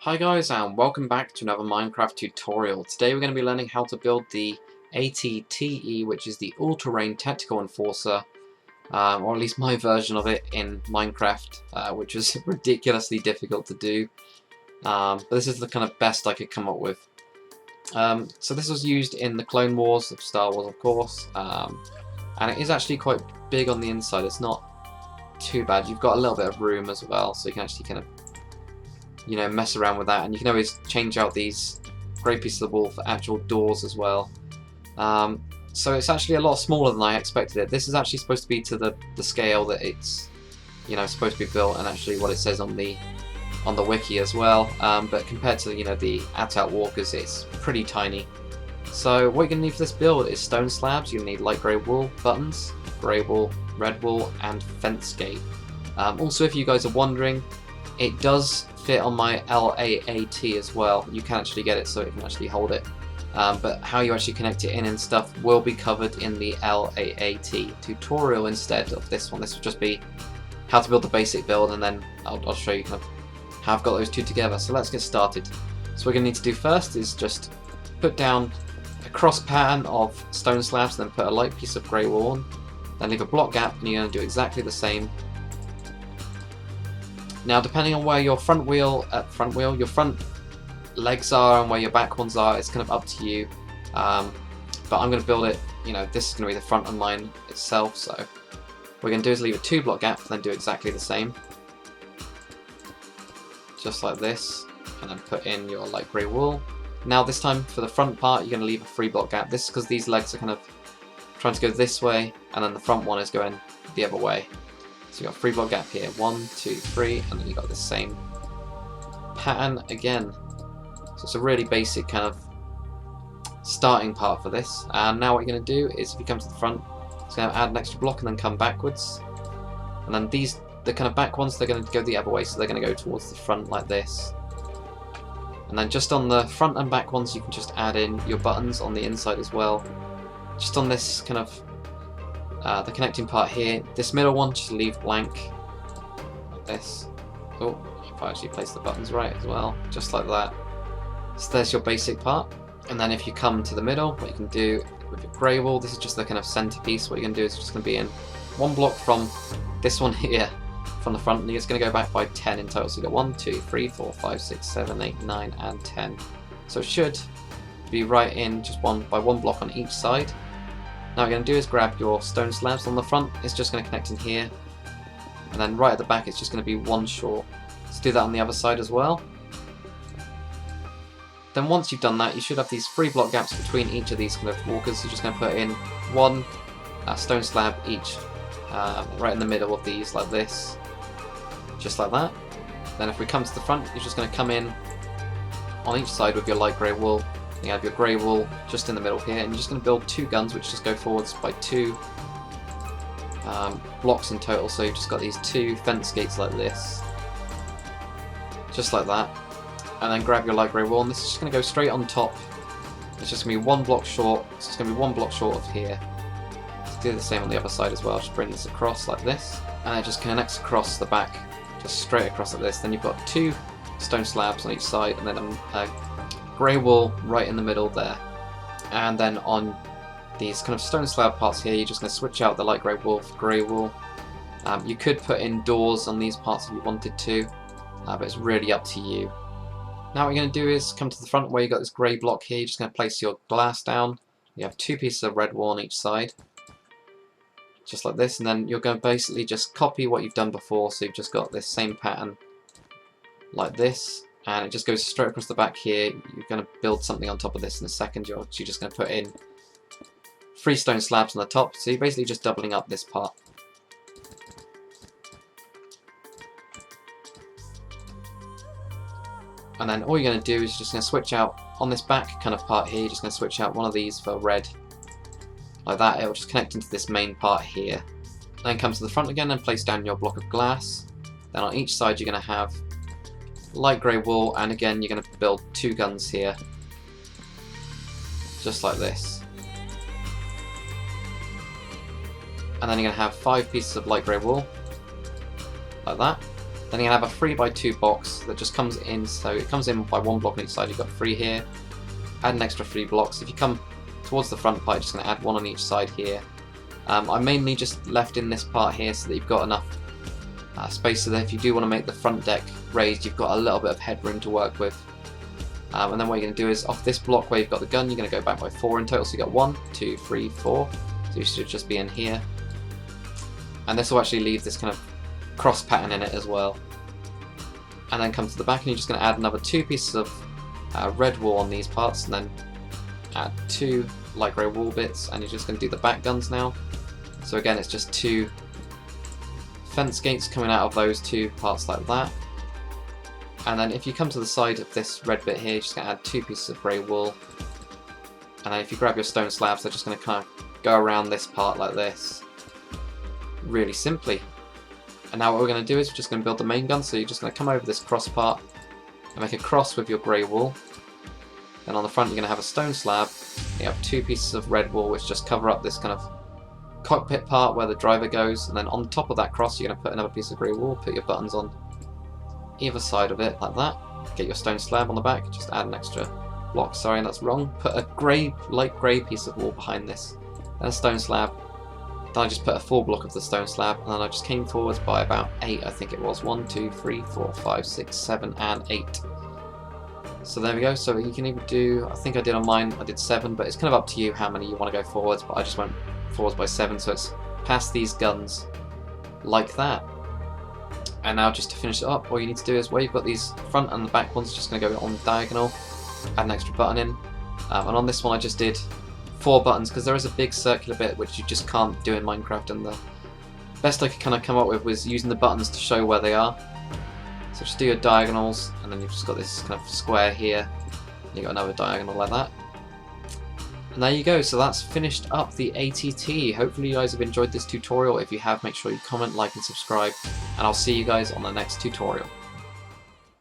Hi guys, and welcome back to another Minecraft tutorial. Today we're going to be learning how to build the ATTE, which is the All-Terrain Tactical Enforcer, or at least my version of it in Minecraft, which was ridiculously difficult to do. But this is the kind of best I could come up with. So this was used in the Clone Wars of Star Wars, of course, and it is actually quite big on the inside. It's not too bad. You've got a little bit of room as well, so you can actually kind of mess around with that, and you can always change out these grey pieces of wool for actual doors as well. So it's actually a lot smaller than I expected it. This is actually supposed to be to the scale that it's supposed to be built, and actually what it says on the wiki as well. But compared to the AT-AT walkers, it's pretty tiny. So what you're going to need for this build is stone slabs. You're going to need light grey wool, buttons, grey wool, red wool, and fence gate. Also, if you guys are wondering, it does fit on my LAAT as well. You can actually get it so it can actually hold it. But how you actually connect it in and stuff will be covered in the LAAT tutorial instead of this one. This will just be how to build the basic build, and then I'll show you kind of how I've got those two together. So let's get started. So what we're going to need to do first is just put down a cross pattern of stone slabs, then put a light piece of grey wool on, then leave a block gap, and you're going to do exactly the same. Now, depending on where your your front legs are and where your back ones are, it's kind of up to you. But I'm going to build it, this is going to be the front of mine itself, so what we're going to do is leave a 2 block gap, and then do exactly the same. Just like this, and then put in your light grey wool. Now this time, for the front part, you're going to leave a 3 block gap. This is because these legs are kind of trying to go this way, and then the front one is going the other way. So you've got 3 block gap here, 1, 2, 3, and then you've got the same pattern again. So it's a really basic kind of starting part for this. And now what you're going to do is, if you come to the front, it's going to add an extra block and then come backwards. And then the kind of back ones, they're going to go the other way, so they're going to go towards the front like this. And then just on the front and back ones, you can just add in your buttons on the inside as well. Just on this kind of the connecting part here, this middle one, just leave blank like this. Oh, if I actually place the buttons right as well, just like that. So there's your basic part. And then if you come to the middle, what you can do with your grey wool, this is just the kind of centerpiece. What you're going to do is just going to be in 1 block from this one here from the front, and it's going to go back by 10 in total. So you've got 1, 2, 3, 4, 5, 6, 7, 8, 9, and 10. So it should be right in just one block on each side. Now what you're going to do is grab your stone slabs on the front. It's just going to connect in here, and then right at the back it's just going to be 1 short. So do that on the other side as well. Then once you've done that, you should have these 3 block gaps between each of these kind of walkers. So you're just going to put in 1 stone slab each, right in the middle of these like this, just like that. Then if we come to the front, you're just going to come in on each side with your light grey wool. You have your grey wool just in the middle here, and you're just going to build 2 guns which just go forwards by 2 blocks in total. So you've just got these 2 fence gates like this, just like that. And then grab your light grey wool, and this is just going to go straight on top. It's just going to be 1 block short, so it's going to be 1 block short of here. Let's do the same on the other side as well. Just bring this across like this, and it just connects across the back, just straight across like this. Then you've got 2 stone slabs on each side, and then grey wool right in the middle there. And then on these kind of stone slab parts here, you're just going to switch out the light grey wool for grey wool. You could put in doors on these parts if you wanted to, but it's really up to you. Now what you're going to do is come to the front where you've got this grey block here. You're just going to place your glass down. You have 2 pieces of red wool on each side, just like this, and then you're going to basically just copy what you've done before. So you've just got this same pattern like this, and it just goes straight across the back here. You're going to build something on top of this in a second. You're just going to put in 3 stone slabs on the top, so you're basically just doubling up this part. And then all you're going to do is just going to switch out on this back kind of part here. You're just going to switch out one of these for red, like that. It will just connect into this main part here. Then come to the front again and place down your block of glass. Then on each side you're going to have light grey wool, and again you're going to build 2 guns here, just like this. And then you're going to have 5 pieces of light grey wool, like that. Then you're going to have a 3x2 box that just comes in, so it comes in by 1 block on each side. You've got 3 here, add an extra 3 blocks. If you come towards the front part, you're just going to add 1 on each side here. I mainly just left in this part here so that you've got enough space so that if you do want to make the front deck raised, you've got a little bit of headroom to work with. And then what you're going to do is, off this block where you've got the gun, you're going to go back by 4 in total, so you've got 1, 2, 3, 4, so you should just be in here. And this will actually leave this kind of cross pattern in it as well. And then come to the back and you're just going to add another 2 pieces of red wool on these parts, and then add 2 light grey wool bits, and you're just going to do the back guns now. So again, it's just 2 fence gates coming out of those 2 parts like that. And then if you come to the side of this red bit here, you're just going to add 2 pieces of grey wool. And then if you grab your stone slabs, they're just going to kind of go around this part like this. Really simply. And now what we're going to do is we're just going to build the main gun, so you're just going to come over this cross part and make a cross with your grey wool. Then on the front you're going to have a stone slab, you have 2 pieces of red wool which just cover up this kind of cockpit part where the driver goes, and then on top of that cross you're going to put another piece of grey wool, put your buttons on either side of it like that, get your stone slab on the back, just add an extra block, sorry that's wrong, put a grey, light grey piece of wool behind this, then a stone slab. Then I just put a 4 block of the stone slab, and then I just came forwards by about 8, I think it was. 1, 2, 3, 4, 5, 6, 7, and 8. So there we go. So you can either do, I think I did on mine, I did 7, but it's kind of up to you how many you want to go forwards, but I just went forwards by 7, so it's past these guns like that. And now just to finish it up, all you need to do is where you've got these front and the back ones, just going to go on the diagonal, add an extra button in. And on this one I just did 4 buttons because there is a big circular bit which you just can't do in Minecraft, and the best I could kind of come up with was using the buttons to show where they are. So just do your diagonals, and then you've just got this kind of square here, and you've got another diagonal like that. And there you go, so that's finished up the ATT. Hopefully you guys have enjoyed this tutorial. If you have, make sure you comment, like and subscribe, and I'll see you guys on the next tutorial.